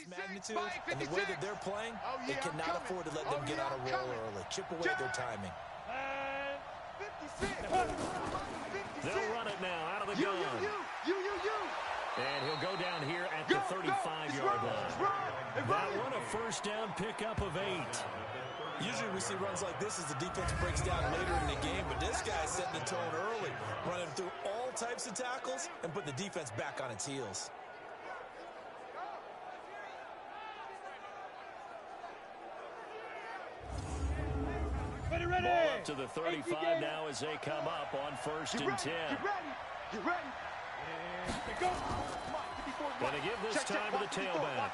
this magnitude and the way that they're playing, they cannot afford to let them get on a roll early. Chip away their timing. They'll run it now out of the gun. And he'll go down here at the 35-yard line. That one a first down pickup of 8. Usually we see runs like this as the defense breaks down later in the game, but this guy's setting the tone early, running through all types of tackles and put the defense back on its heels. Ball up to the 35 now as they come up on 1st and 10. Get ready. Going to give this time to the tailback.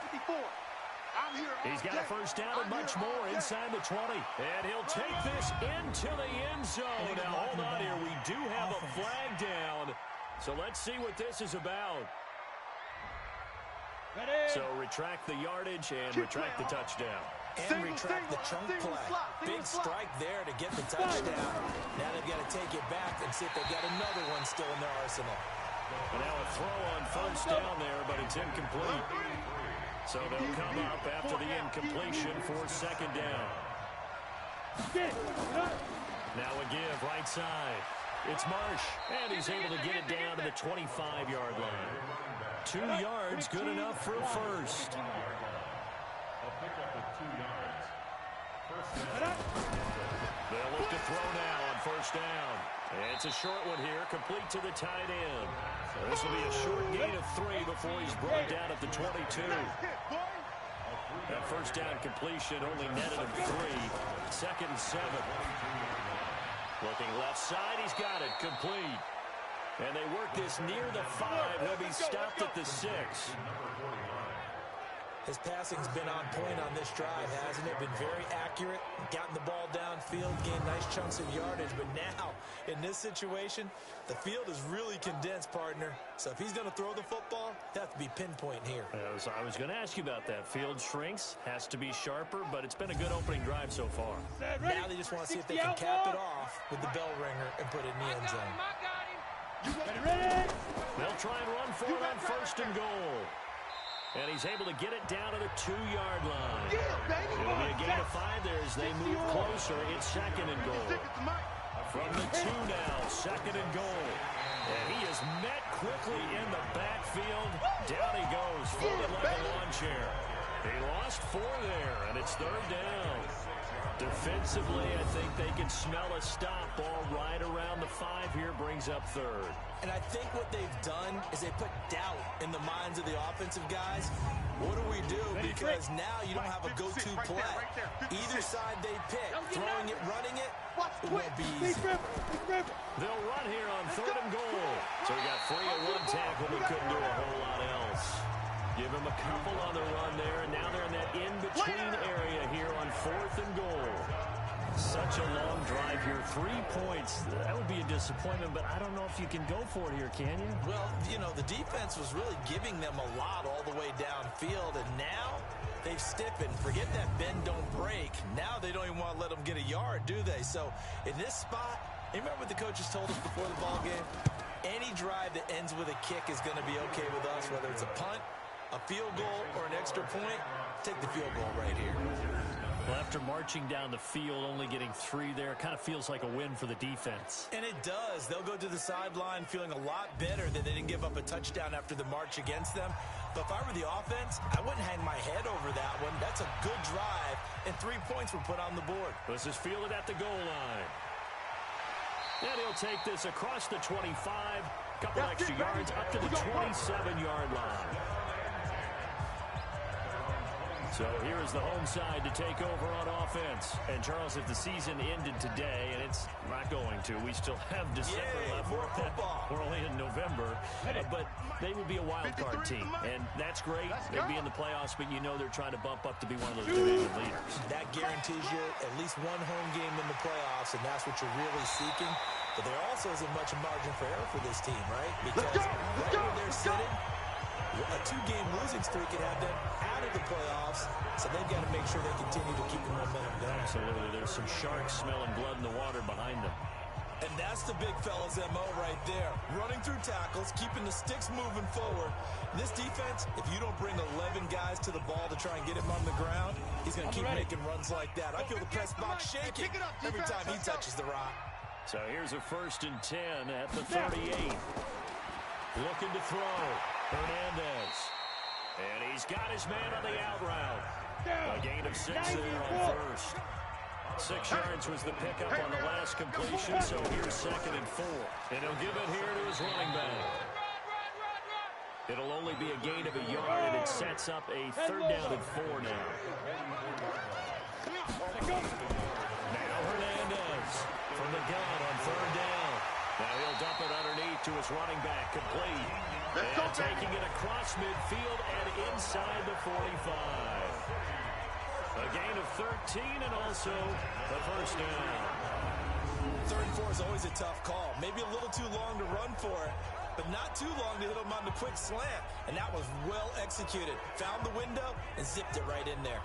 He's got a first down and much more inside the 20. And he'll take this into the end zone. Now, hold on here. We do have a flag down. So let's see what this is about. So retract the yardage and retract the touchdown. And retract the chunk play. Big strike there to get the touchdown. Now they've got to take it back and see if they've got another one still in their arsenal. And now a throw on first down there, but it's incomplete. So they'll come up after the incompletion for 2nd down. Now a give right side. It's Marsh, and he's able to get it down to the 25-yard line. 2 yards, good enough for a first. They'll look to throw now on 1st down. It's a short one here, complete to the tight end. This will be a short gain of 3 before he's brought down at the 22. That first down completion only netted him 3. 2nd and 7. Looking left side, he's got it, complete. And they work this near the 5. He'll be stopped at the 6. His passing's been on point on this drive, hasn't it? Been very accurate, gotten the ball downfield, gained nice chunks of yardage. But now, in this situation, the field is really condensed, partner. So if he's going to throw the football, that has to be pinpoint here. I was going to ask you about that. Field shrinks, has to be sharper, but it's been a good opening drive so far. Now they just want to see if they can cap it off with the bell ringer and put it in the end zone. They'll try and run for it on 1st and goal. And he's able to get it down to the 2-yard line. It'll be a gain of 5 there as they move closer. It's 2nd and goal. From the 2 now, 2nd and goal. And he is met quickly in the backfield. Down he goes, folded like a lawn chair. He lost 4 there, and it's 3rd down. Defensively, I think they can smell a stop. Ball right around the 5 here, brings up 3rd. And I think what they've done is they put doubt in the minds of the offensive guys. What do we do? Because now you don't have a go-to play. Either side they pick, throwing it, running it, it won't be easy. They'll run here on 3rd and goal. So he got free at 1 tackle, but couldn't do a whole lot else. Give him a couple on the run there, and now they're in that in-between area here on 4th and goal. Such a long drive here. 3 points. That would be a disappointment, but I don't know if you can go for it here, can you? Well, you know, the defense was really giving them a lot all the way downfield, and now they've stiffened. Forget that bend, don't break. Now they don't even want to let them get a yard, do they? So in this spot, remember what the coaches told us before the ball game? Any drive that ends with a kick is going to be okay with us, whether it's a punt, a field goal, or an extra point. Take the field goal right here. Well, after marching down the field, only getting 3 there, kind of feels like a win for the defense. And it does. They'll go to the sideline feeling a lot better that they didn't give up a touchdown after the march against them. But if I were the offense, I wouldn't hang my head over that one. That's a good drive, and 3 points were put on the board. This is fielded at the goal line. And he'll take this across the 25, couple extra yards up to the 27-yard line. So here is the home side to take over on offense. And, Charles, if the season ended today, and it's not going to, we still have December left. We're only in November. But they would be a wild card team. And that's great. They'd be in the playoffs, but you know they're trying to bump up to be one of those division leaders. That guarantees you at least one home game in the playoffs, and that's what you're really seeking. But there also isn't much margin for error for this team, right? Because right where they're sitting, a 2-game losing streak could have them out of the playoffs, so they've got to make sure they continue to keep the momentum going. Absolutely. There's some sharks smelling blood in the water behind them. And that's the big fella's MO right there. Running through tackles, keeping the sticks moving forward. This defense, if you don't bring 11 guys to the ball to try and get him on the ground, he's going to keep making runs like that. I feel the press box shaking every time he touches the rock. So here's a 1st and 10 at the 38. Looking to throw. Hernandez. And he's got his man on the out route. A gain of 6 there on first. 6 yards was the pickup on the last completion, so here's 2nd and 4. And he'll give it here to his running back. It'll only be a gain of a yard, and it sets up a 3rd down and 4 now. Now Hernandez from the gun on 3rd down. Now he'll dump it underneath to his running back, complete. And taking it across midfield and inside the 45. A gain of 13 and also the 1st down. 3rd and 4 is always a tough call. Maybe a little too long to run for it, but not too long to hit him on the quick slant. And that was well executed. Found the window and zipped it right in there.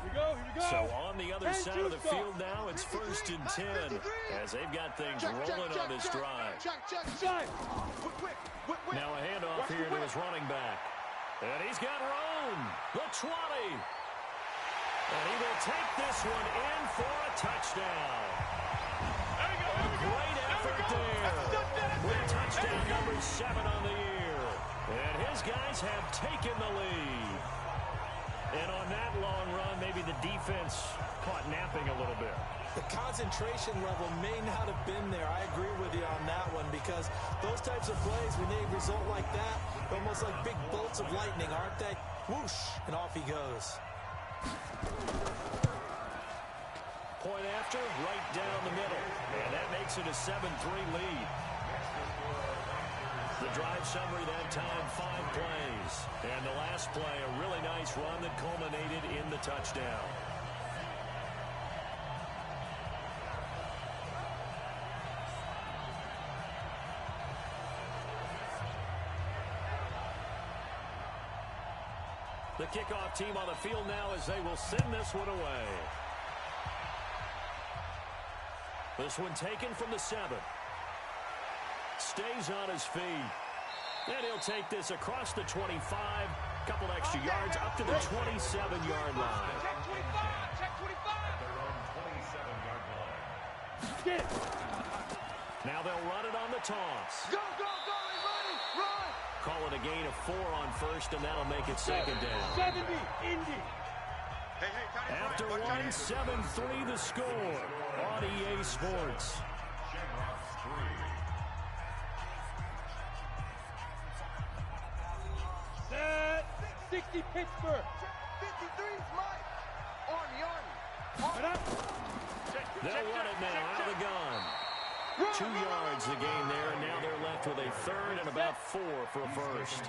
Here we go. So on the other side of the field now, it's 1st and 10 as they've got things rolling on this drive. Now a handoff here to his running back. And he's got room. The 20. And he will take this one in for a touchdown. A great effort there. With touchdown number 7 on the year. And his guys have taken the lead. And on that long run, maybe the defense caught napping a little bit. The concentration level may not have been there. I agree with you on that one because those types of plays, when they result like that, they're almost like big bolts of lightning, aren't they? Whoosh, and off he goes. Point after, right down the middle. And that makes it a 7-3 lead. The drive summary that time, 5 plays. And the last play, a really nice run that culminated in the touchdown. The kickoff team on the field now as they will send this one away. This one taken from the 7. Stays on his feet. And he'll take this across the 25. Couple extra yards up to the 27-yard line. Check 25. Now they'll run it on the toss. Go, run! Call it a gain of 4 on first, and that'll make it 2nd down. 70, Indy. After 1, 7-3 the score on EA Sports. Shamrocks 3. Set. 60 Pittsburgh. 53 is Mike. Army. They'll run it now out of the gun. 2 yards the gain there, and now they're left with a 3rd and about 4 for a first.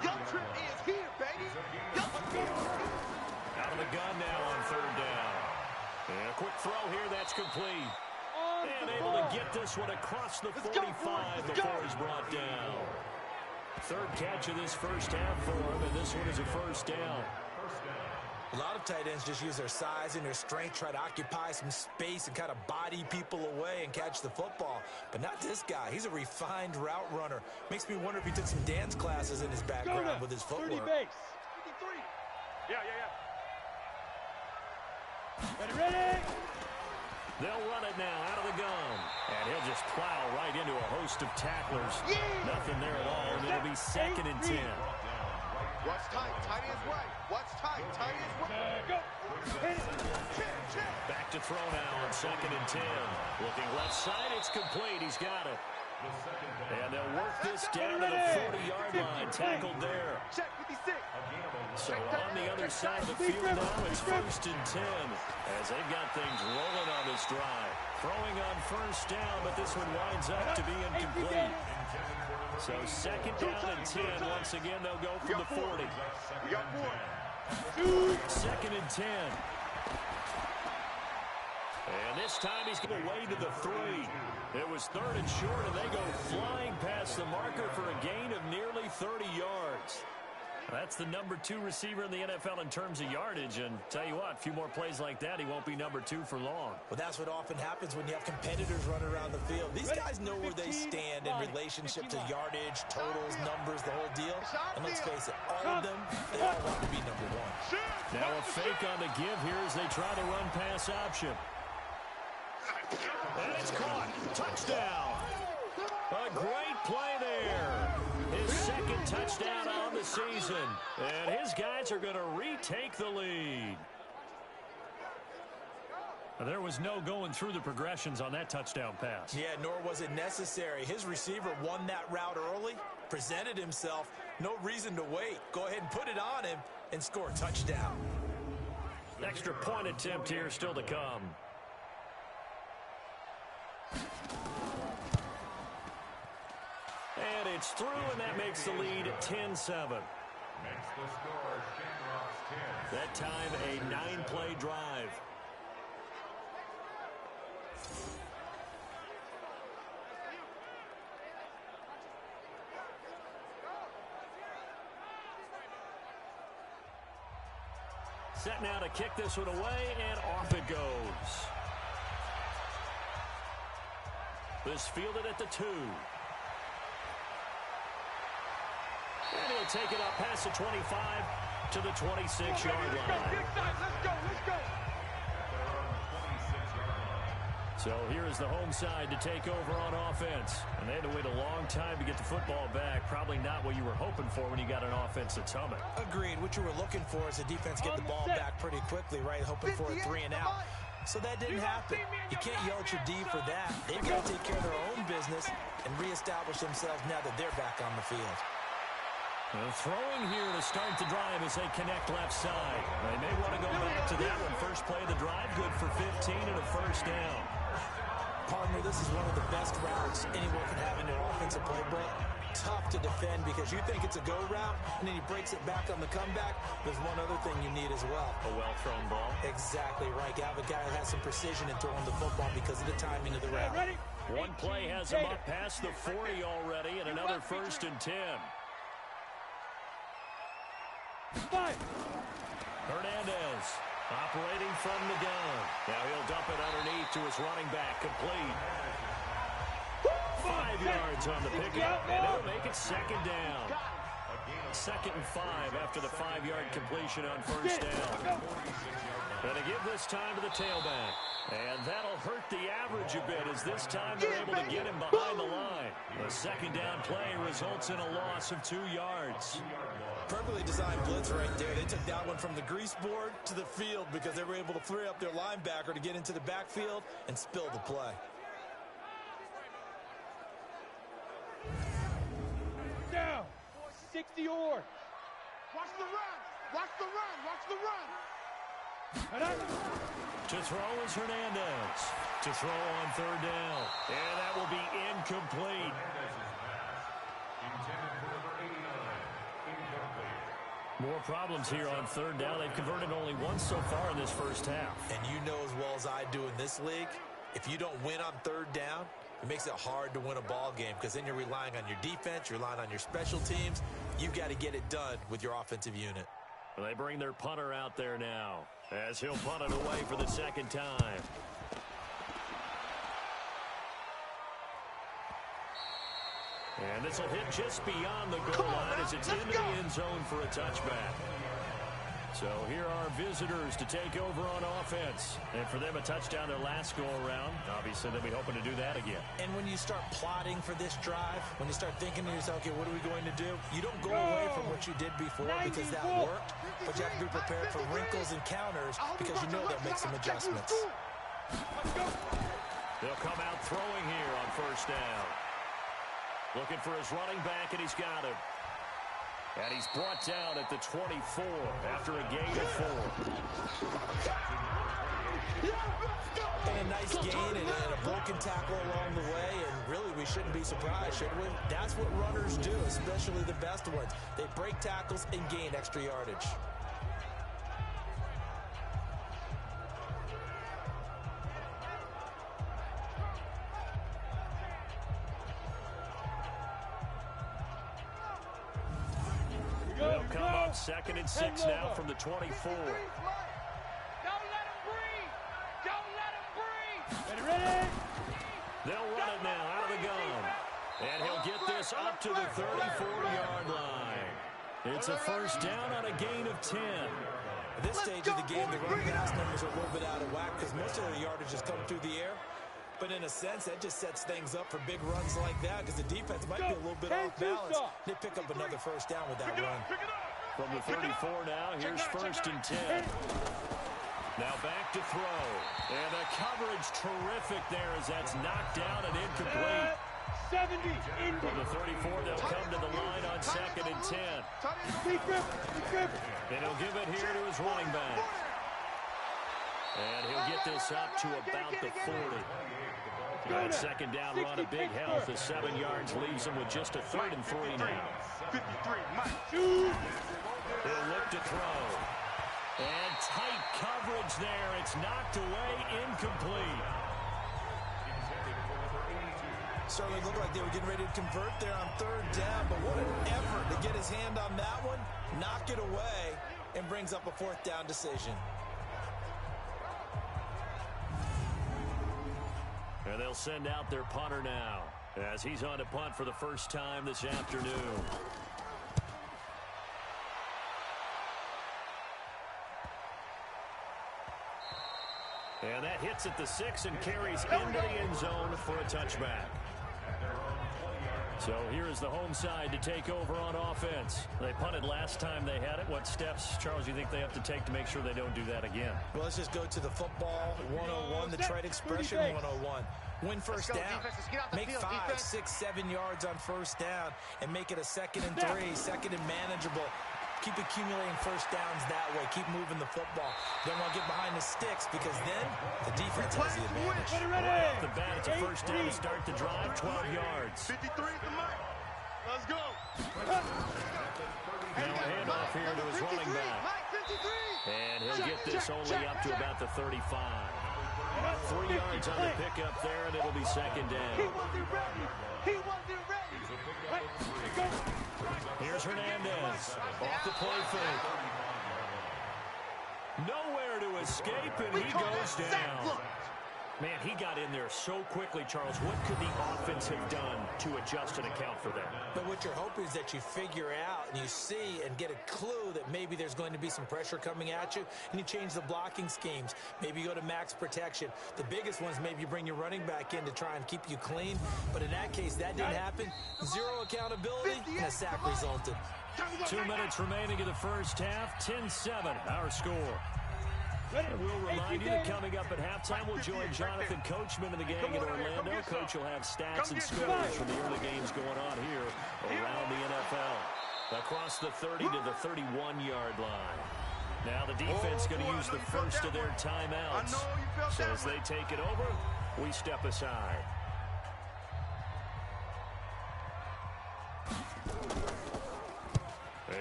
Young Trip is here, baby. Out of the gun now on 3rd down. And a quick throw here, that's complete. And able to get this one across the 45 before he's brought down. 3rd catch of this first half for him, and this one is a 1st down. A lot of tight ends just use their size and their strength, try to occupy some space and kind of body people away and catch the football. But not this guy. He's a refined route runner. Makes me wonder if he took some dance classes in his background with his footwork. 30 base. 53. Yeah. Ready? They'll run it now out of the gun. And he'll just plow right into a host of tacklers. Yeah. Nothing there at all, and it'll be 2nd and 10. Watch tight. Tight is right. Watch tight. Tight is right. Go. Back to throw now on 2nd and 10. Looking left side, it's complete. He's got it. And they'll work this down to the 40-yard line. Tackled there. Check 56. So on the other side of the field now, it's 1st and 10. As they've got things rolling on this drive. Throwing on 1st down, but this one winds up to be incomplete. So 2nd down and 10. Once again, they'll go from the 40. We got 4. 2nd and 10. And this time he's going away to the 3. It was 3rd and short, and they go flying past the marker for a gain of nearly 30 yards. That's the number 2 receiver in the NFL in terms of yardage, and tell you what, a few more plays like that, he won't be number 2 for long. Well, that's what often happens when you have competitors running around the field. These guys know where they stand in relationship to yardage, totals, numbers, the whole deal. And let's face it, all of them, they all want to be number 1. Now a fake on the give here as they try the run-pass option. And it's caught. Touchdown. A great play there. His second touchdown on the season. And his guys are going to retake the lead. There was no going through the progressions on that touchdown pass. Yeah, nor was it necessary. His receiver won that route early, presented himself. No reason to wait. Go ahead and put it on him and score a touchdown. Extra point attempt here still to come. And it's through, and that makes the lead 10-7. Makes the score Shamrocks 10. That time a 9-play drive. Set now to kick this one away, and off it goes. This fielded at the 2. And he'll take it up past the 25 to the 26-yard line. Let's go. So here is the home side to take over on offense. And they had to wait a long time to get the football back. Probably not what you were hoping for when you got an offense that's humming. Agreed. What you were looking for is the defense get the ball back pretty quickly, right? Hoping for a 3 and out. So that didn't happen. You can't yell at your D for that. They've got to take care of their own business and reestablish themselves now that they're back on the field. Throwing here to start the drive as they connect left side. They may want to go back to that one. First play of the drive, good for 15 and a first down. Partner, this is one of the best routes anyone can have in their offensive playbook. Tough to defend because you think it's a go route, and then he breaks it back on the comeback. There's one other thing you need as well. A well-thrown ball. Exactly right. You have a guy that has some precision in throwing the football because of the timing of the route. One play has him up past the 40 already, and another first and 10. Hernandez operating from the gun. Now he'll dump it underneath to his running back, complete. 5 yards on the pickup, and it'll make it second down. 2nd and 5 after the 5-yard completion on first down. Going to give this time to the tailback. And that'll hurt the average a bit as this time they're able to get him behind the line. The second down play results in a loss of 2 yards. Perfectly designed blitz right there. They took that one from the grease board to the field because they were able to free up their linebacker to get into the backfield and spill the play. Down. 60 yards. Watch the run. Watch the run. Watch the run. To throw is Hernandez. To throw on third down. And that will be incomplete. Intended for number 89. Incomplete. More problems here on third down. They've converted only once so far in this first half. And you know as well as I do in this league, if you don't win on third down, it makes it hard to win a ball game because then you're relying on your defense, you're relying on your special teams. You've got to get it done with your offensive unit. Well, they bring their punter out there now as he'll punt it away for the second time. And this will hit just beyond the goal line as it's into the end zone for a touchback. So here are visitors to take over on offense. And for them, a touchdown their last go-around. Obviously, they'll be hoping to do that again. And when you start plotting for this drive, when you start thinking to yourself, okay, what are we going to do? You don't go away from what you did before because that worked, but you have to be prepared for wrinkles and counters because you know they'll make some adjustments. They'll come out throwing here on first down. Looking for his running back, and he's got him. And he's brought down at the 24 after a gain of 4. And a nice gain and a broken tackle along the way, and really we shouldn't be surprised, should we? That's what runners do, especially the best ones. They break tackles and gain extra yardage. Come up up 2nd and 6 now from the 24. Don't let him breathe. Don't let him breathe. Ready? They'll run it now out of the gun. And he'll get this up to the 34-yard line. It's a first down on a gain of 10. At this stage of the game, the running pass numbers are a little bit out of whack because most of their yardage is coming through the air. But in a sense, that just sets things up for big runs like that because the defense might be a little bit off balance. They pick up another first down with that run. From the 34 now, here's 1st and 10. Now back to throw. And the coverage terrific there as that's knocked down and incomplete. 70. From the 34, they'll come to the line on 2nd and 10. And he'll give it here to his running back. And he'll get this up to about the 40. That 2nd down run, a big help. The 7 yards leaves him with just a 3rd and 3 now. 53, Mike. He'll look to throw. And tight coverage there. It's knocked away, incomplete. Certainly looked like they were getting ready to convert there on 3rd down, but what an effort to get his hand on that one, knock it away, and brings up a 4th down decision. And they'll send out their punter now as he's on to punt for the first time this afternoon. And that hits at the 6 and carries into the end zone for a touchback. So here is the home side to take over on offense. They punted last time they had it. What steps, Charles, you think they have to take to make sure they don't do that again? Well, let's just go to the football 101, the trade expression 101. Win first down. Make 5, 6, 7 yards on first down and make it a 2nd and 3, 2nd and manageable. Keep accumulating first downs that way. Keep moving the football. Don't want to get behind the sticks because then the defense has the advantage. Right off the bat, it's a first down to start the drive, 12 yards. 53 is the mark. Let's go. Now a handoff here to his running back. And he'll get this only up to about the 35. 3 yards on the pickup there, and it'll be 2nd down. He wasn't ready. Here's Hernandez. Off the play fake. Nowhere to escape, and he goes down. Man, he got in there so quickly, Charles. What could the offense have done to adjust and account for that? But what you're hoping is that you figure out and you see and get a clue that maybe there's going to be some pressure coming at you, and you change the blocking schemes. Maybe you go to max protection. The biggest ones, maybe you bring your running back in to try and keep you clean. But in that case, that didn't happen. 0 accountability, and a sack resulted. 2 minutes remaining in the first half. 10-7, our score. And we'll remind you that coming up at halftime, we'll join Jonathan Coachman and the gang in Orlando. Coach will have stats and scores from the early games going on here around the NFL. Across the 30 to the 31-yard line. Now the defense going to use the first of their timeouts. So as they take it over, we step aside.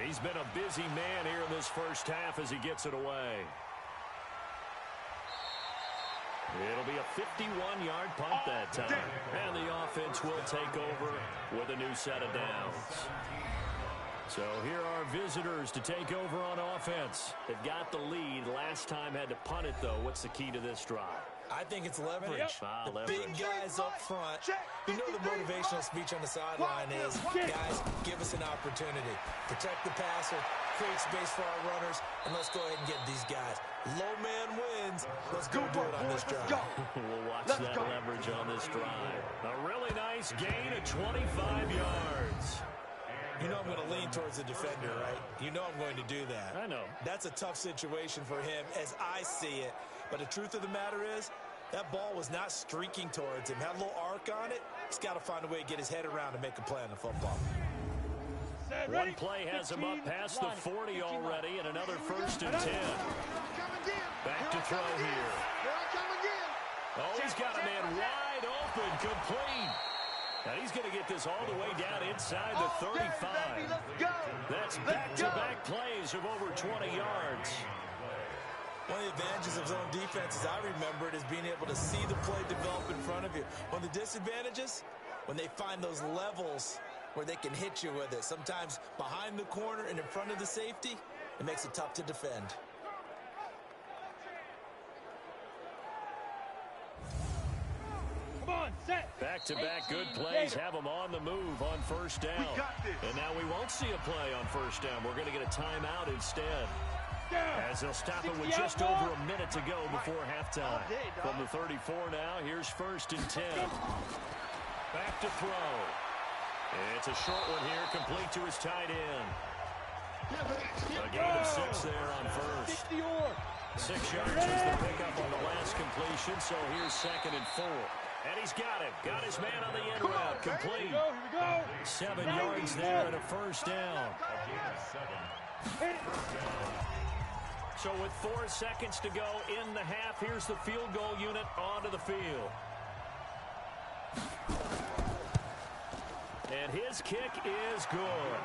He's been a busy man here in this first half as he gets it away. It'll be a 51-yard punt that time. And the offense will take over with a new set of downs. So here are visitors to take over on offense. They've got the lead. Last time had to punt it, though. What's the key to this drive? I think it's leverage. The Leverage. big guys up front. You know the motivational speech on the sideline is, guys, give us an opportunity. Protect the passer, create space for our runners, and let's go ahead and get these guys. Low man wins. Let's go do it on this drive. We'll watch that leverage on this drive. A really nice gain of 25 yards. You know I'm going to lean towards the defender, right? You know I'm going to do that. I know. That's a tough situation for him as I see it. But the truth of the matter is, that ball was not streaking towards him. Had a little arc on it. He's got to find a way to get his head around and make a play on the football. One play has him up past the 40 already, and another 1st and 10. Back to throw here. Oh, he's got a man wide open, complete. And he's going to get this all the way down inside the 35. That's back-to-back plays of over 20 yards. One of the advantages of zone defense, as I remember it, is being able to see the play develop in front of you. One of the disadvantages, when they find those levels where they can hit you with it. Sometimes behind the corner and in front of the safety, it makes it tough to defend. Back-to-back good plays have them on the move on first down. And now we won't see a play on first down. We're going to get a timeout instead. As they'll stop it with just over a minute to go before halftime. From the 34 now, here's 1st and 10. Back to throw. It's a short one here, complete to his tight end. A gain of 6 there on first. 6 yards is the pickup on the last completion, so here's 2nd and 4. And he's got him. Got his man on the end route. Complete. 7 yards there and a first down. So with 4 seconds to go in the half, here's the field goal unit onto the field. And his kick is good.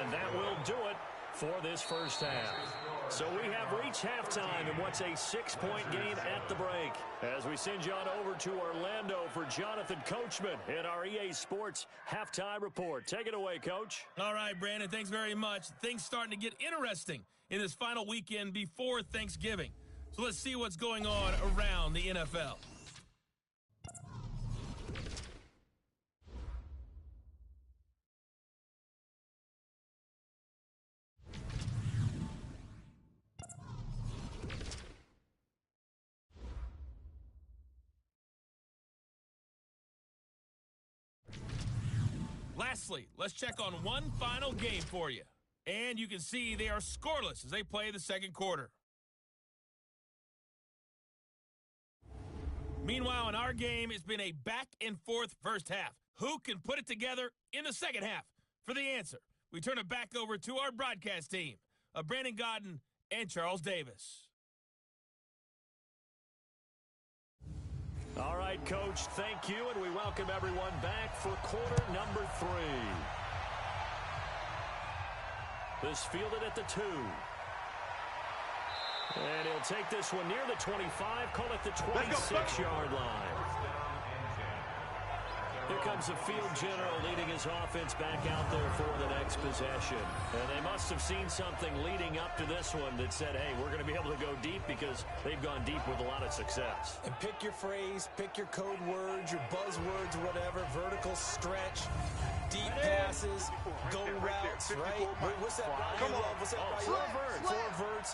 And that will do it for this first half. So we have reached halftime in what's a 6-point game at the break. As we send you on over to Orlando for Jonathan Coachman in our EA Sports Halftime Report. Take it away, Coach. All right, Brandon, thanks very much. Things starting to get interesting in this final weekend before Thanksgiving. So let's see what's going on around the NFL. Lastly, let's check on one final game for you. And you can see they are scoreless as they play the second quarter. Meanwhile, in our game, it's been a back-and-forth first half. Who can put it together in the second half? For the answer, we turn it back over to our broadcast team of Brandon Godden and Charles Davis. All right, Coach, thank you, and we welcome everyone back for quarter number 3. This fielded at the 2. And he'll take this one near the 25, call it the 26-yard line. Here comes the field general leading his offense back out there for the next possession. And they must have seen something leading up to this one that said, hey, we're going to be able to go deep because they've gone deep with a lot of success. And pick your phrase, pick your code words, your buzzwords, whatever, vertical stretch, deep passes, go routes, right? What's that? Come on. What's that? Four verts.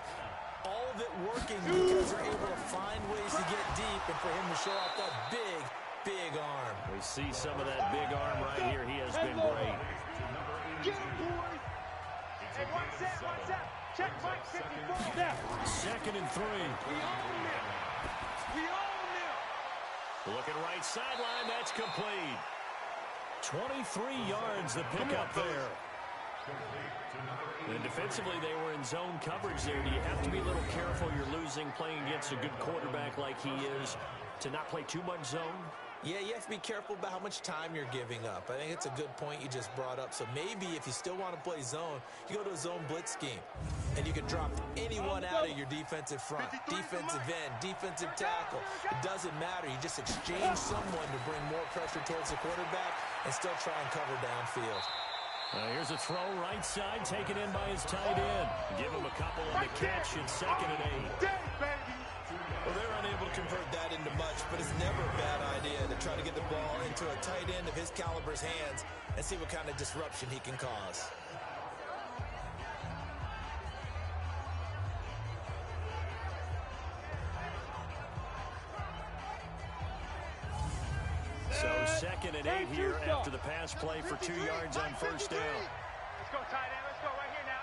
All of it working because they're able to find ways to get deep and for him to show off that big arm. We see some of that big arm right here. He has been great. Get him, boys. Hey, watch that. Check Mike 54. 2nd and 3. We own them. Looking right sideline. That's complete. 23 yards the pickup there. And defensively, they were in zone coverage there. Do you have to be a little careful? You're losing playing against a good quarterback like he is to not play too much zone? Yeah, you have to be careful about how much time you're giving up. I think it's a good point you just brought up. So maybe if you still want to play zone, you go to a zone blitz scheme. And you can drop anyone out of your defensive front, defensive end, defensive tackle. It doesn't matter. You just exchange someone to bring more pressure towards the quarterback and still try and cover downfield. Here's a throw right side taken in by his tight end. Give him a couple on the catch in 2nd and 8. Well, they're unable to convert that into much, but it's never a bad idea to try to get the ball into a tight end of his caliber's hands and see what kind of disruption he can cause. So 2nd and 8 here after the pass play for 2 yards on first down. Let's go, tight end. Let's go right here now.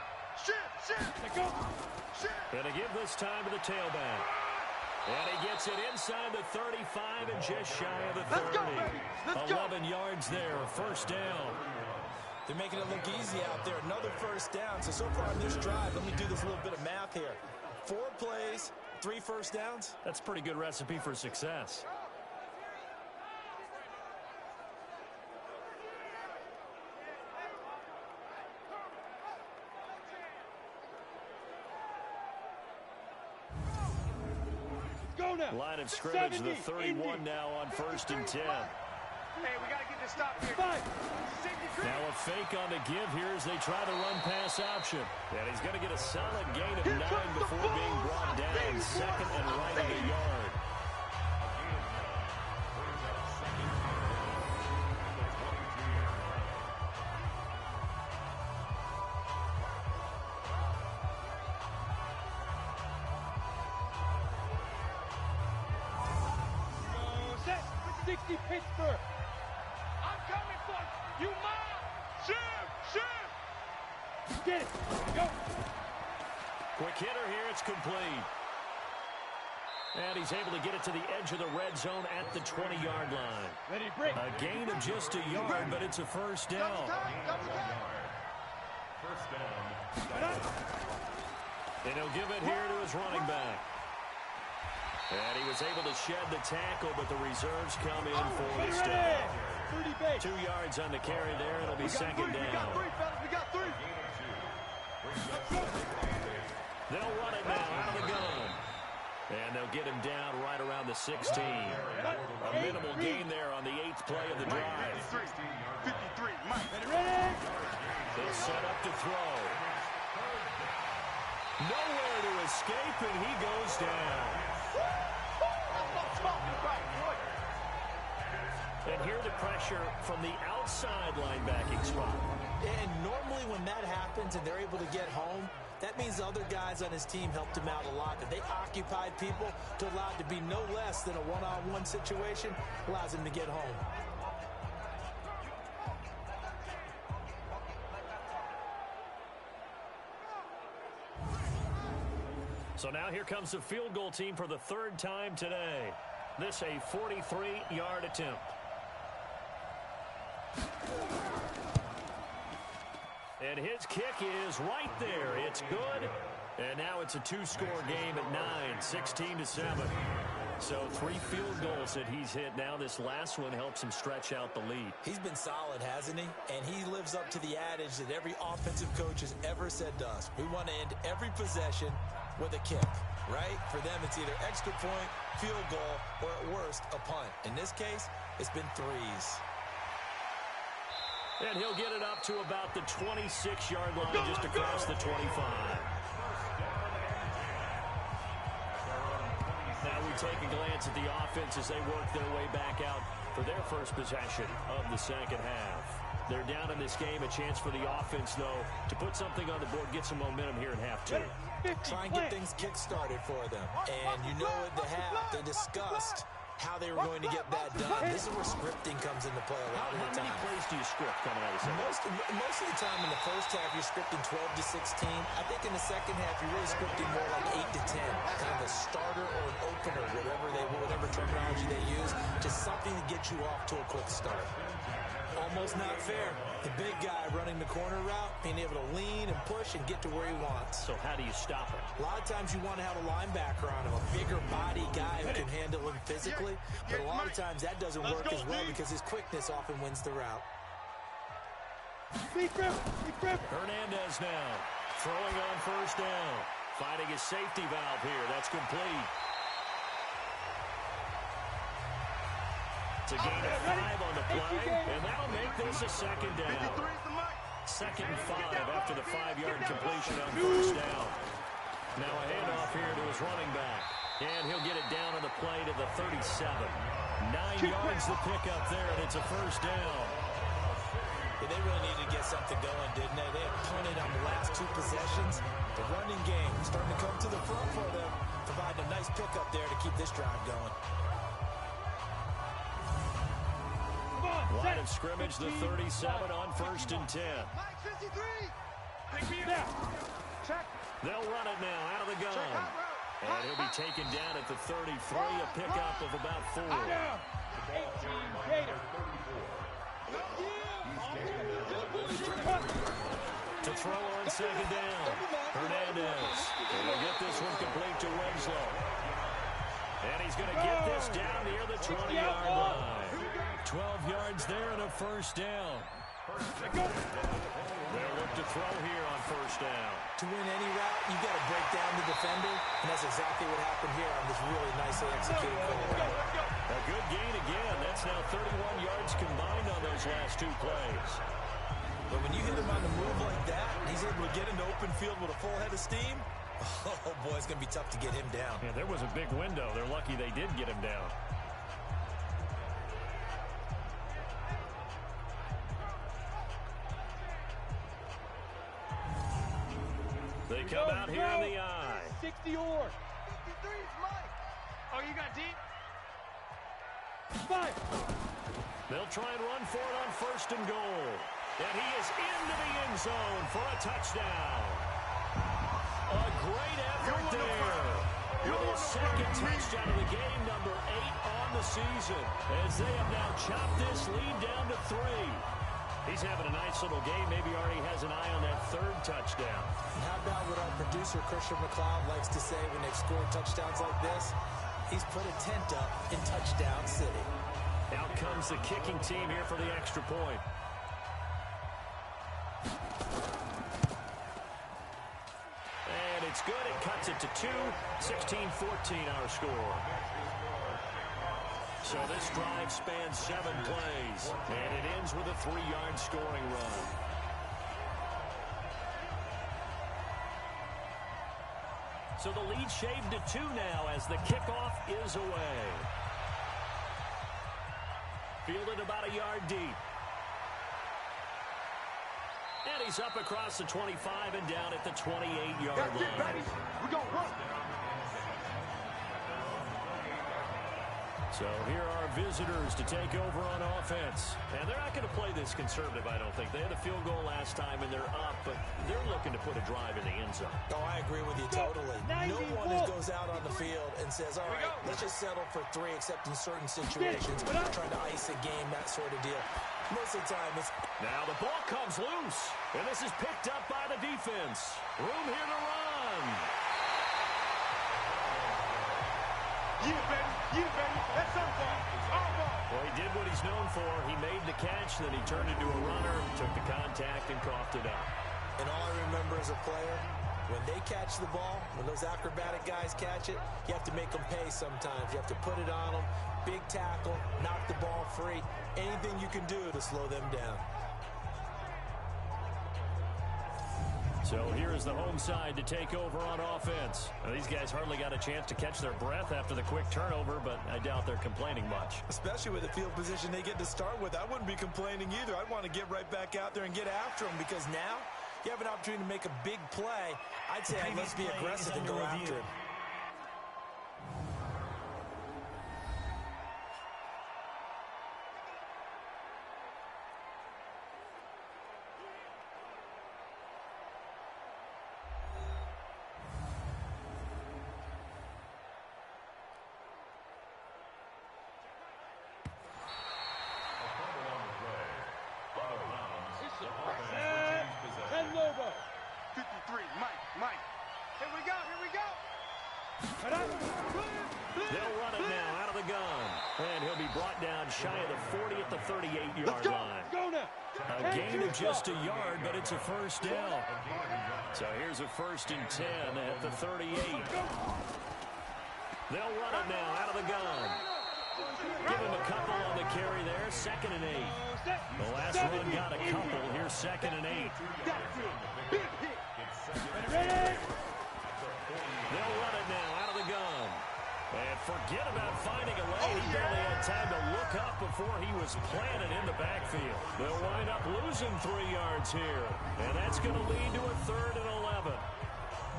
Going to give this time to the tailback. And he gets it inside the 35 and just shy of the 30. 11 yards there, first down. They're making it look easy out there. Another first down. So far in this drive, let me do this little bit of math here. 4 plays, 3 first downs. That's a pretty good recipe for success. Go now. Line of scrimmage, the 31 now on 1st and 10. Hey, we got to get this stop here. Now a fake on the give here as they try the run-pass option. And he's going to get a solid gain of 9 before being brought down. Second and right at the yard. Set 60 Pittsburgh. I'm coming for you, Mom. Shoot. Get it. Go. Quick hitter here. It's complete. And he's able to get it to the edge of the red zone at the 20-yard line. Ready, break. A gain of just a yard, but it's a first down. First down. And he'll give it here to his running back. And he was able to shed the tackle, but the reserves come in for the stop. 2 yards on the carry there. It'll be second down. We got 3, fellas. We got 3. They'll run it now out of the gun. And they'll get him down right around the 16. A minimal gain there on the 8th play of the drive. 53. Mike. Ready. They'll set up to throw. Nowhere to escape, and he goes down. And here the pressure from the outside linebacking spot. And normally when that happens and they're able to get home, that means the other guys on his team helped him out a lot. That they occupied people to allow it to be no less than a one-on-one situation, allows him to get home. So now here comes the field goal team for the 3rd time today. This a 43-yard attempt. And his kick is right there. It's good. And now it's a 2-score game at 9, 16-7. So 3 field goals that he's hit now. This last one helps him stretch out the lead. He's been solid, hasn't he? And he lives up to the adage that every offensive coach has ever said to us. We want to end every possession with a kick, right? For them, it's either extra point, field goal, or at worst, a punt. In this case, it's been 3s. And he'll get it up to about the 26-yard line, just across the 25. Now we take a glance at the offense as they work their way back out for their first possession of the second half. They're down in this game. A chance for the offense, though, to put something on the board, get some momentum here in half 2. Try and get things kick-started for them. And you know at the half, they discussed how they were going to get that done. This is where scripting comes into play a lot of the time. How many plays do you script coming out of the second? Most of the time in the first half, you're scripting 12 to 16. I think in the second half, you're really scripting more like 8 to 10. Kind of a starter or an opener, whatever terminology they use. Just something to get you off to a quick start. Almost not fair. The big guy running the corner route, being able to lean and push and get to where he wants. So how do you stop it? A lot of times you want to have a linebacker on him, a bigger body guy who can handle him physically. But a lot of times that doesn't work as well because his quickness often wins the route. Hernandez now throwing on first down. Finding his safety valve here. That's complete. It's a gain of 5 on the play, and that'll make this a second down. 2nd and 5 after the 5-yard completion on first down. Now a handoff here to his running back, and he'll get it down on the play to the 37. 9 yards to pick up there, and it's a first down. Yeah, they really needed to get something going, didn't they? They had punted on the last 2 possessions. The running game starting to come to the front for them, providing a nice pickup there to keep this drive going. Line of scrimmage, the 37 on 1st and 10. They'll run it now out of the gun. And he'll be taken down at the 33, a pickup of about 4. To throw on second down. Hernandez. And he'll get this one complete to Winslow. And he's going to get this down near the 20-yard line. 12 yards there and a first down. They'll look to throw here on first down. To win any route, you've got to break down the defender, and that's exactly what happened here on this really nicely executed call. A A good gain again. That's now 31 yards combined on those last 2 plays. But when you hit him on the move like that, he's able to get into open field with a full head of steam. Oh, boy, it's going to be tough to get him down. Yeah, there was a big window. They're lucky they did get him down. They come out here in the eye. 60 or. 53 is Mike. Oh, you got deep? 5. They'll try and run for it on 1st and goal. And he is into the end zone for a touchdown. A great effort there. With his 2nd touchdown of the game, number 8 on the season. As they have now chopped this lead down to 3. He's having a nice little game. Maybe already has an eye on that 3rd touchdown. And how about what our producer, Christian McLeod, likes to say when they've scored touchdowns like this? He's put a tent up in Touchdown City. Out comes the kicking team here for the extra point. And it's good. It cuts it to 2. 16-14 our score. So this drive spans 7 plays, and it ends with a 3-yard scoring run. So the lead shaved to 2 now as the kickoff is away. Fielded about a yard deep. And he's up across the 25 and down at the 28-yard line. That's it, baby. We're going to run. So here are visitors to take over on offense. And they're not going to play this conservative, I don't think. They had a field goal last time, and they're up, but they're looking to put a drive in the end zone. Oh, I agree with you totally. No one goes out on the field and says, all right, let's just settle for 3, except in certain situations, trying to ice a game, that sort of deal. Most of the time, it's... Now the ball comes loose, and this is picked up by the defense. Room here to run. Yeah, baby. Yeah, baby. That's our ball. Our ball. Well, he did what he's known for. He made the catch, then he turned into a runner, took the contact, and coughed it up. And all I remember as a player, when they catch the ball, when those acrobatic guys catch it, you have to make them pay sometimes. You have to put it on them, big tackle, knock the ball free, anything you can do to slow them down. So here is the home side to take over on offense. Now, these guys hardly got a chance to catch their breath after the quick turnover, but I doubt they're complaining much. Especially with the field position they get to start with. I wouldn't be complaining either. I'd want to get right back out there and get after them, because now you have an opportunity to make a big play. I'd say let's be aggressive and go after him. They'll run it now out of the gun. And he'll be brought down shy of the 40 at the 38-yard line. A gain of just a yard, but it's a first down. So here's a 1st and 10 at the 38. They'll run it now out of the gun. Give him a couple on the carry there. 2nd and 8. The last run got a couple. Here's 2nd and 8. They'll run it now out of the gun. And forget about finding a lane. He barely had time to look up before he was planted in the backfield. They'll wind up losing 3 yards here. And that's going to lead to a 3rd and 11.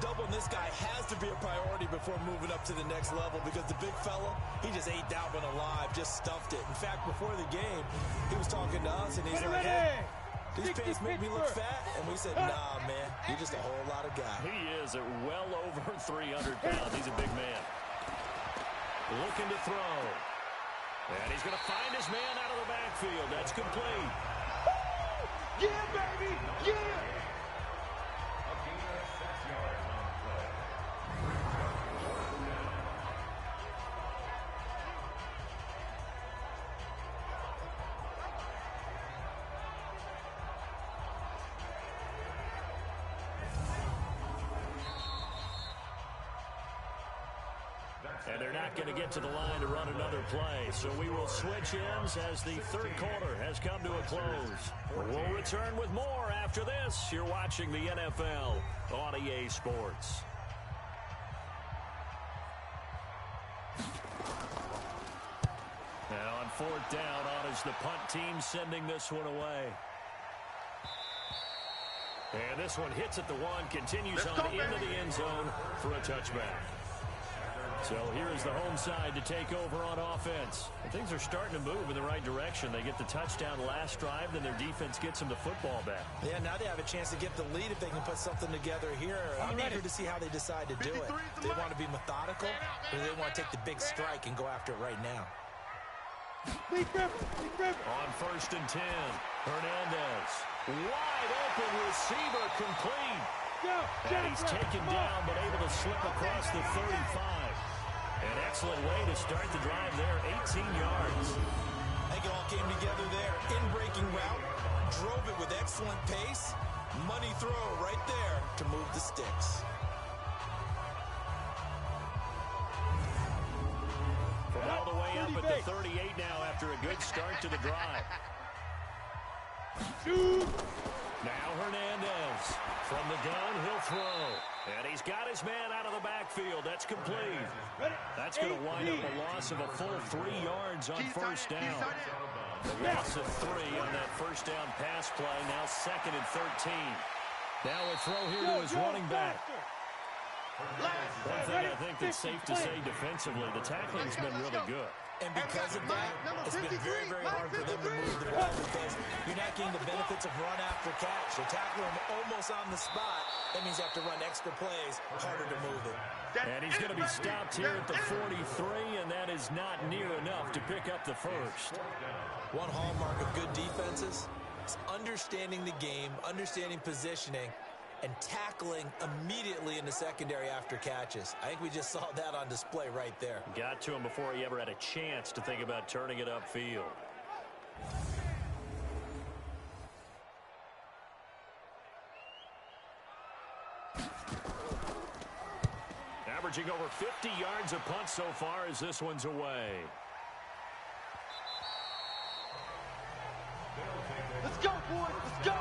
Doubling this guy has to be a priority before moving up to the next level, because the big fella, he just ate that one alive, just stuffed it. In fact, before the game, he was talking to us, and he's like, hey, these pants make me look fat. And we said, nah, man, you're just a whole lot of guy. He is at well over 300 pounds. He's a big man. Looking to throw. And he's going to find his man out of the backfield. That's complete. Yeah, baby! Yeah! And they're not going to get to the line to run another play. So we will switch ends as the third quarter has come to a close. We'll return with more after this. You're watching the NFL on EA Sports. Now on fourth down, on is the punt team sending this one away. And this one hits at the one, continues on into the end zone for a touchback. So here is the home side to take over on offense. And things are starting to move in the right direction. They get the touchdown last drive, then their defense gets them the football back. Yeah, now they have a chance to get the lead if they can put something together here. I'm eager to see how they decide to do it. Do they want to be methodical, or do they want to take the big strike and go after it right now? On first and 10, Hernandez. Wide open receiver, complete. And he's taken down, but able to slip across the 35. An excellent way to start the drive there, 18 yards. I think it all came together there. In-breaking route, drove it with excellent pace. Money throw right there to move the sticks. From all the way up at the 38 now after a good start to the drive. Now Hernandez. From the gun, he'll throw. And he's got his man out of the backfield. That's complete. That's going to wind up a loss of a full 3 yards on first down. A loss of 3 on that first down pass play. Now second and 13. Now a throw here to his running back. One thing I think that's safe to say defensively, the tackling's been really good. And because of that, it's been very, very hard for them to move the ball because you're not getting the benefits of run after catch. They're tackling him almost on the spot. That means you have to run extra plays, harder to move it. And he's going to be stopped here at the 43, and that is not near enough to pick up the first. One hallmark of good defenses is understanding the game, understanding positioning, and tackling immediately in the secondary after catches. I think we just saw that on display right there. Got to him before he ever had a chance to think about turning it upfield. Averaging over 50 yards a punt so far as this one's away. Let's go, boys. Let's go.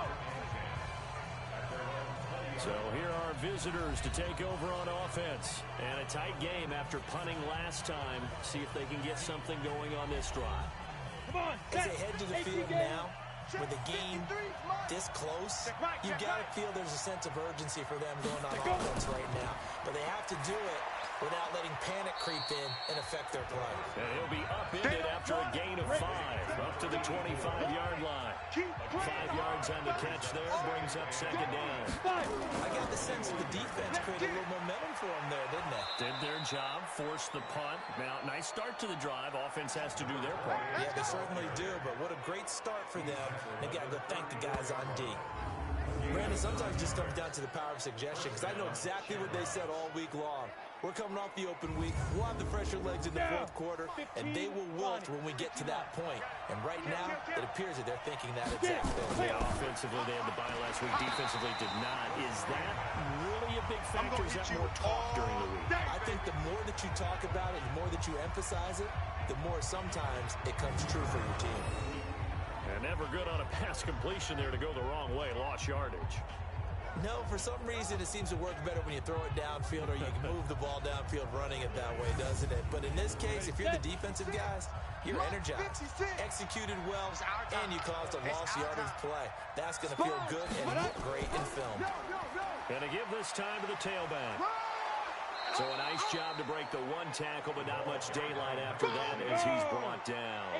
So here are visitors to take over on offense. And a tight game after punting last time. See if they can get something going on this drive. Come on. As they head to the field now, with the game this close, you got to feel there's a sense of urgency for them going on offense right now. But they have to do it without letting panic creep in and affect their play. And he'll be upended after a gain of 5, up to the 25-yard line. 5 yards on the catch there, brings up second down. I got the sense that the defense created a little momentum for them there, didn't they? Did their job, forced the punt. Now, nice start to the drive. Offense has to do their part. Yeah, they certainly do, but what a great start for them. They got to go thank the guys on D. Brandon, sometimes it just comes down to the power of suggestion, because I know exactly what they said all week long. We're coming off the open week. We'll have the fresher legs in the fourth quarter, and they will wilt when we get to that point. And right now, it appears that they're thinking that exact thing. Yeah, offensively, they had the bye last week. Defensively, did not. Is that really a big factor? Is that more talk during the week? I think the more that you talk about it, the more that you emphasize it, the more sometimes it comes true for your team. And never good on a pass completion there to go the wrong way. Lost yardage. No, for some reason, it seems to work better when you throw it downfield or you can move the ball downfield running it that way, doesn't it? But in this case, if you're the defensive guys, you're energized, executed well, and you caused a lost yardage play. That's going to feel good and look great in film. And to give this time to the tailback. So a nice job to break the one tackle, but not much daylight after that as he's brought down.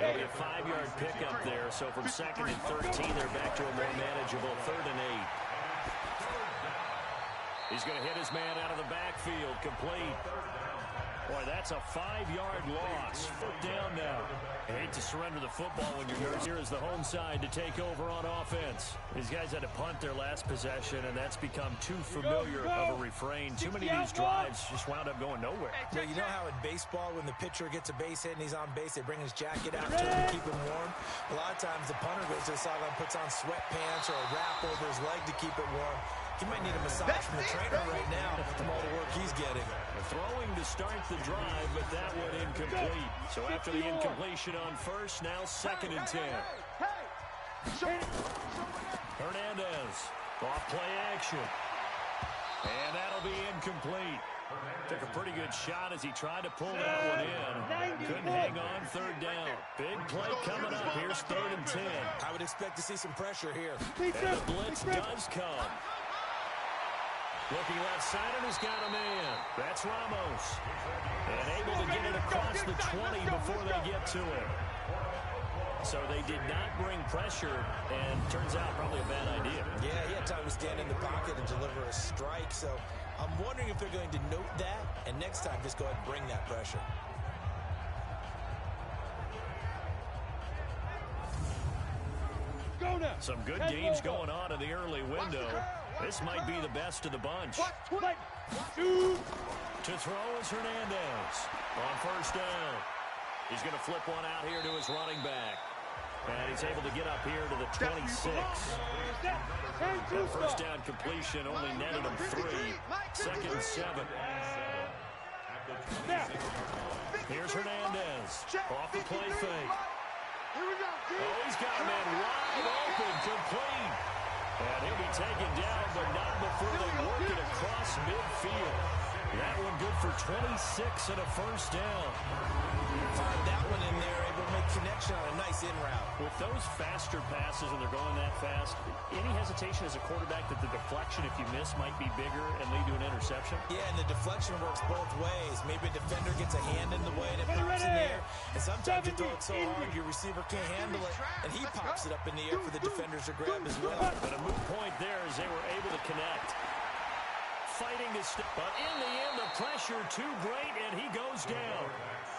It'll be a 5-yard pickup there, so from second and 13, they're back to a more manageable 3rd and 8. He's going to hit his man out of the backfield, complete. Boy, that's a 5-yard loss. 4th down now. I hate to surrender the football when you're nervous. Here is the home side to take over on offense. These guys had to punt their last possession, and that's become too familiar of a refrain. Too many of these drives just wound up going nowhere. Well, you know how in baseball, when the pitcher gets a base hit and he's on base, they bring his jacket out to him to keep him warm? A lot of times the punter goes to the sideline, puts on sweatpants or a wrap over his leg to keep it warm. He might need a massage from the trainer right now from all the work he's getting. Throwing to start the drive, but that one incomplete. So after the incompletion on first, now 2nd and 10. Hernandez, off play action. And that'll be incomplete. Took a pretty good shot as he tried to pull that one in. Couldn't hang on 3rd down. Big play coming up. Here's 3rd and 10. I would expect to see some pressure here. And the blitz does come. Looking left side, and he's got a man. That's Ramos. And able to get it across the 20 before they get to him. So they did not bring pressure, and turns out probably a bad idea. Yeah, he had time to stand in the pocket and deliver a strike. So I'm wondering if they're going to note that, and next time just go ahead and bring that pressure. Some good games going on in the early window. This might be the best of the bunch. To throw is Hernandez on 1st down. He's going to flip one out here to his running back. And he's able to get up here to the 26. That 1st down completion only netted him 3. 2nd and 7. Here's Hernandez. Off the play fake. Oh, he's got a man wide open, complete. And he'll be taken down, but not before they work it across midfield. That one good for 26 and a 1st down. Fired that one in there, able to make connection on a nice in route. With those faster passes and they're going that fast, any hesitation as a quarterback that the deflection, if you miss, might be bigger and lead to an interception? Yeah, and the deflection works both ways. Maybe a defender gets a hand in the way and it pops in the air. And sometimes you throw it so hard your receiver can't handle it, and he pops it up in the air for the defenders to grab as well. But a moot point there as they were able to connect. Fighting to step, but in the end, the pressure too great, and he goes down.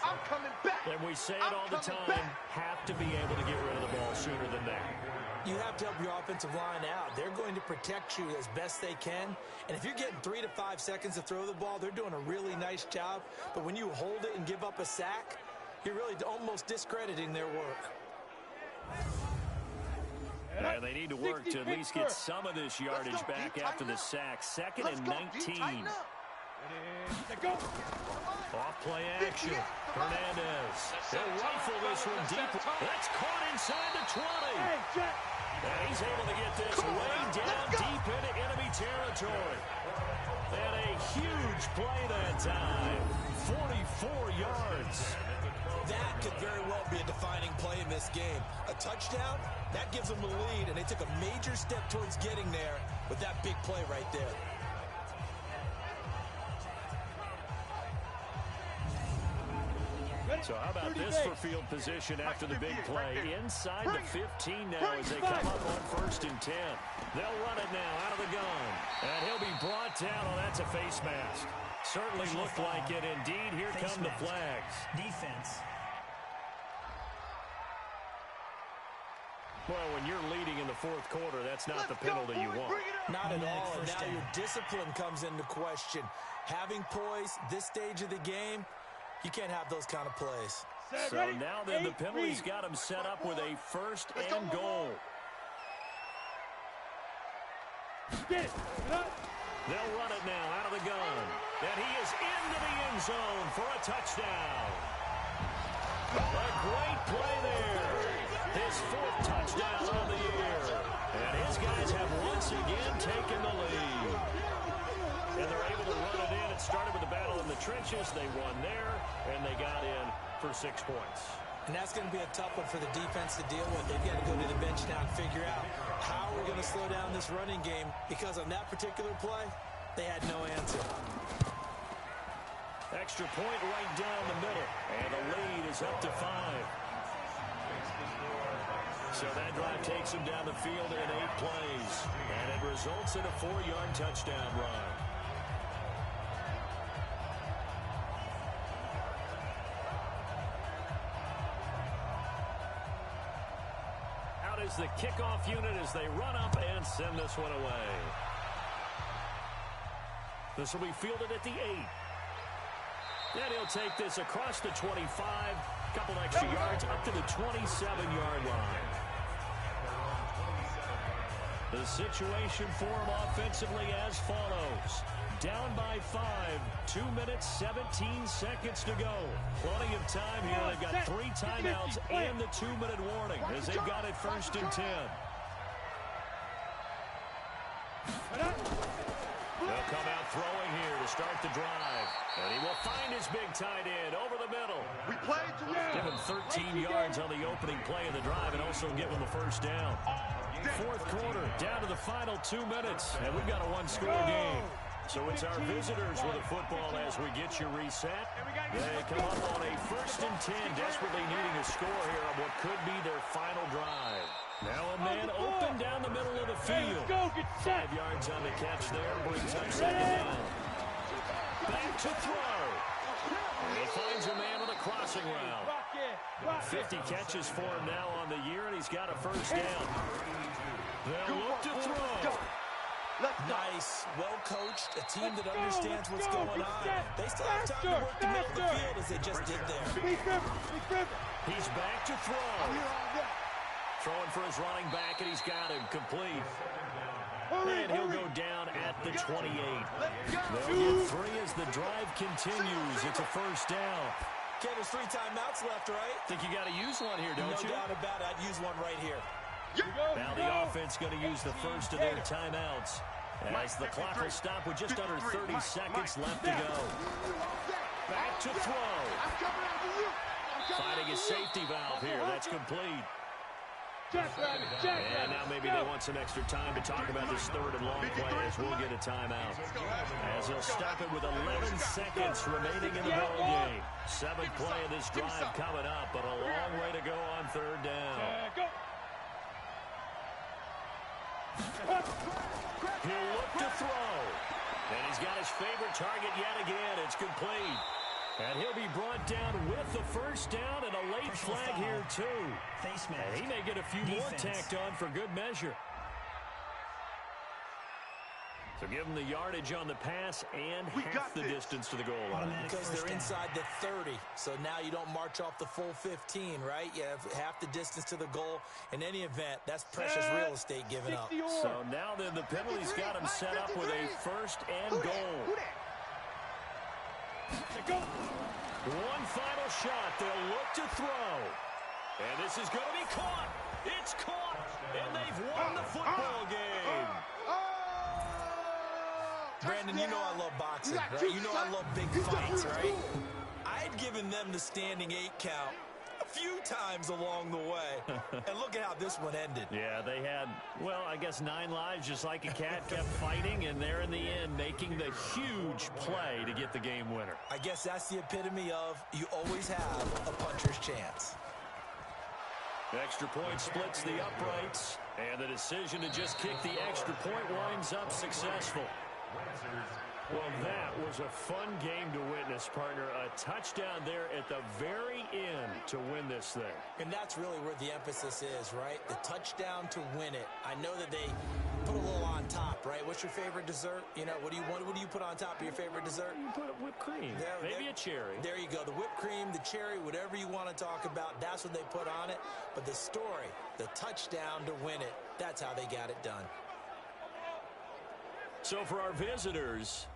I'm coming back. And we say it all the time, have to be able to get rid of the ball sooner than that. You have to help your offensive line out. They're going to protect you as best they can. And if you're getting 3 to 5 seconds to throw the ball, they're doing a really nice job. But when you hold it and give up a sack, you're really almost discrediting their work. And they need to work to at least get some of this yardage back after the sack. 2nd and 19. Off play action. Hernandez. They'll rifle this one deep. That's caught inside the 20. And he's able to get this way down deep into enemy territory. And a huge play that time. 44 yards. That could very well be a defining play in this game. A touchdown, that gives them the lead, and they took a major step towards getting there with that big play right there. So how about this for field position after the big play? Inside the 15 now as they come up on 1st and 10. They'll run it now out of the gun. And he'll be brought down. Oh, that's a face mask. Certainly looked like it. Indeed, here come the flags. Defense. Well, when you're leading in the 4th quarter, that's not the penalty you want. Not at all. And First now down. your discipline comes into question. Having poise this stage of the game, you can't have those kind of plays. So now then the penalty's got him set up with a 1st and goal. They'll run it now out of the gun. And he is into the end zone for a touchdown. A great play there. His 4th touchdown of the year. And his guys have once again taken the lead. And they're able to run it in. It started with the battle in the trenches. They won there, and they got in for 6 points. And that's going to be a tough one for the defense to deal with. They've got to go to the bench now and figure out how we're going to slow down this running game, because on that particular play, they had no answer. Extra point right down the middle, and the lead is up to 5. So that drive takes him down the field in 8 plays, and it results in a 4-yard touchdown run. Out is the kickoff unit as they run up and send this one away. This will be fielded at the 8. Then he'll take this across the 25, couple extra yards up to the 27-yard line. The situation for them offensively as follows. Down by 5, 2 minutes, 17 seconds to go. Plenty of time here. They've got 3 timeouts and the 2-minute warning as they've got it 1st and 10. They'll come out throwing here to start the drive. And he will find his big tight end over the middle. We played to win. Give him 13 yards on the opening play of the drive and also give him the first down. 4th quarter, down to the final 2 minutes. And we've got a 1-score game. So it's our visitors with the football as we get you reset. They come up on a 1st and 10, desperately needing a score here on what could be their final drive. Now a man open down the middle of the field. 5 yards on the catch there, brings up 2nd down. Back to throw. And he finds a man with a crossing route. 50 catches for him now on the year, and he's got a first down. They'll look to throw. Nice, well-coached, a team that understands what's going on. They still have time to work the middle of the field as they just did there. He's back to throw. Throwing for his running back, and he's got him complete. And he'll go down at the 28. They'll get 3 as the drive continues. It's a first down. Okay, there's 3 timeouts left, right? Think you got to use one here, don't you? No doubt about it. I'd use one right here. Now the offense going to use the first of their timeouts as the clock will stop with just under 30 seconds left to go. Back to throw. Finding a safety valve here. That's complete. And now maybe they want some extra time to talk about this 3rd and long play as we'll get a timeout. As they'll stop it with 11 seconds remaining in the ball game. 7th play of this drive coming up, but a long way to go on 3rd down. He'll look to throw. And he's got his favorite target yet again. It's complete. And he'll be brought down with the first down and a late flag here, too. And he may get a few more tacked on for good measure. So give them the yardage on the pass and half the distance to the goal line. Because they're inside the 30. So now you don't march off the full 15, right? You have half the distance to the goal. In any event, that's precious real estate given up. So now then the penalty's got him set up with a 1st and goal. One final shot. They'll look to throw. And this is going to be caught. It's caught. And they've won the football game. Brandon, you know I love boxing, right? You know I love big fights, right? I'd given them the standing 8 count a few times along the way. And look at how this one ended. Yeah, they had, well, I guess 9 lives, just like a cat, kept fighting, and they're in the end making the huge play to get the game winner. I guess that's the epitome of you always have a puncher's chance. Extra point splits the uprights, and the decision to just kick the extra point winds up successful. Well, that was a fun game to witness, partner. A touchdown there at the very end to win this thing. And that's really where the emphasis is, right? The touchdown to win it. I know that they put a little on top, right? What's your favorite dessert? You know, what do you want? What do you put on top of your favorite dessert? You put whipped cream. Maybe a cherry. There you go. The whipped cream, the cherry, whatever you want to talk about, that's what they put on it. But the story, the touchdown to win it, that's how they got it done. So for our visitors,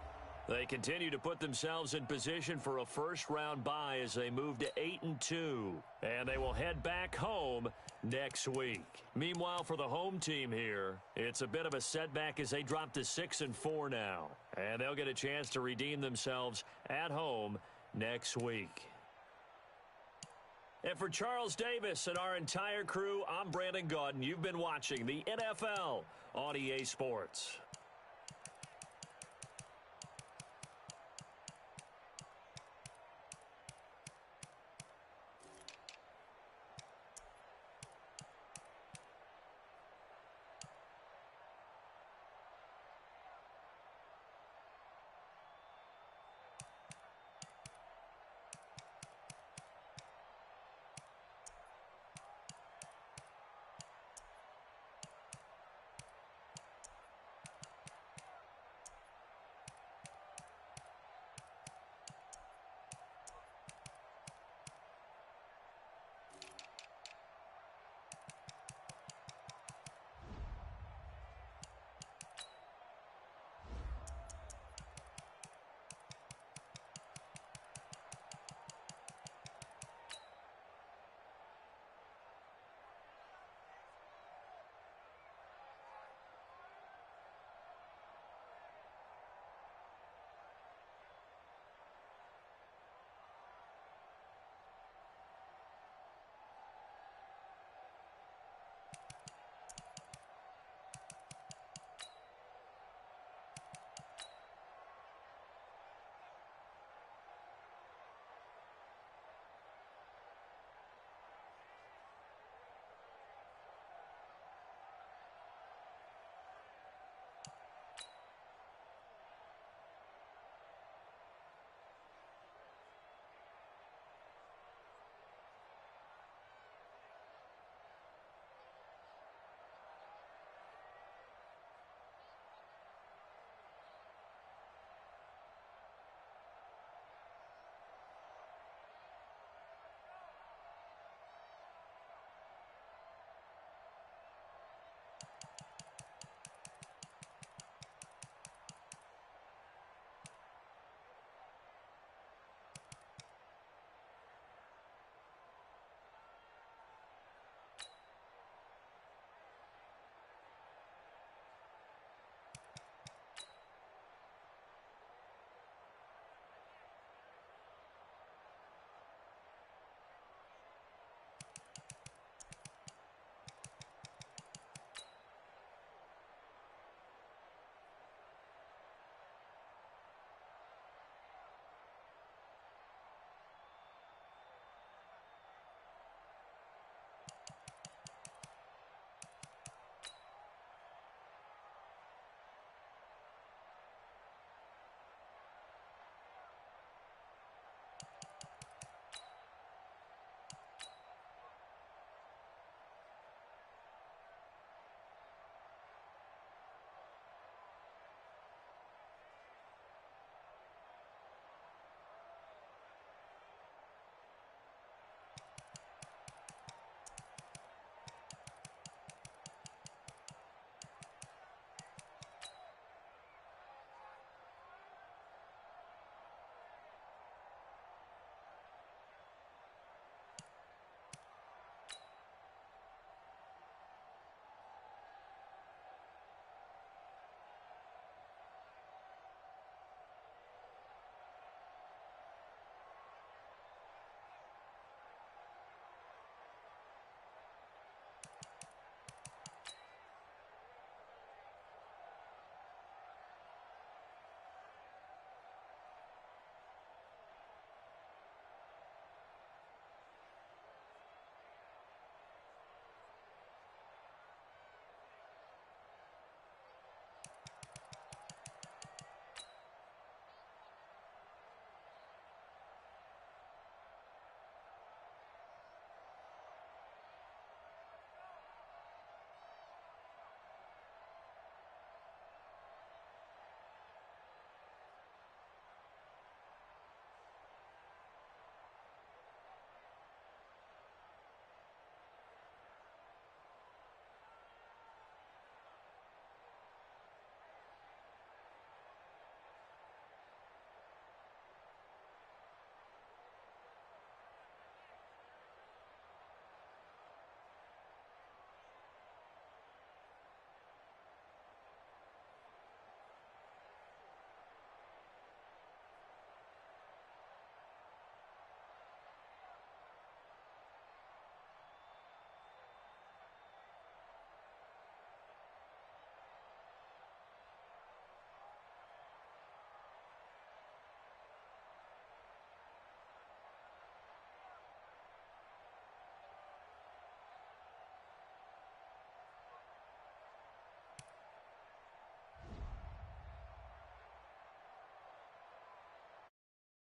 they continue to put themselves in position for a first-round bye as they move to 8-2. And they will head back home next week. Meanwhile, for the home team here, it's a bit of a setback as they drop to 6-4 now. And they'll get a chance to redeem themselves at home next week. And for Charles Davis and our entire crew, I'm Brandon Gaudin. You've been watching the NFL on EA Sports.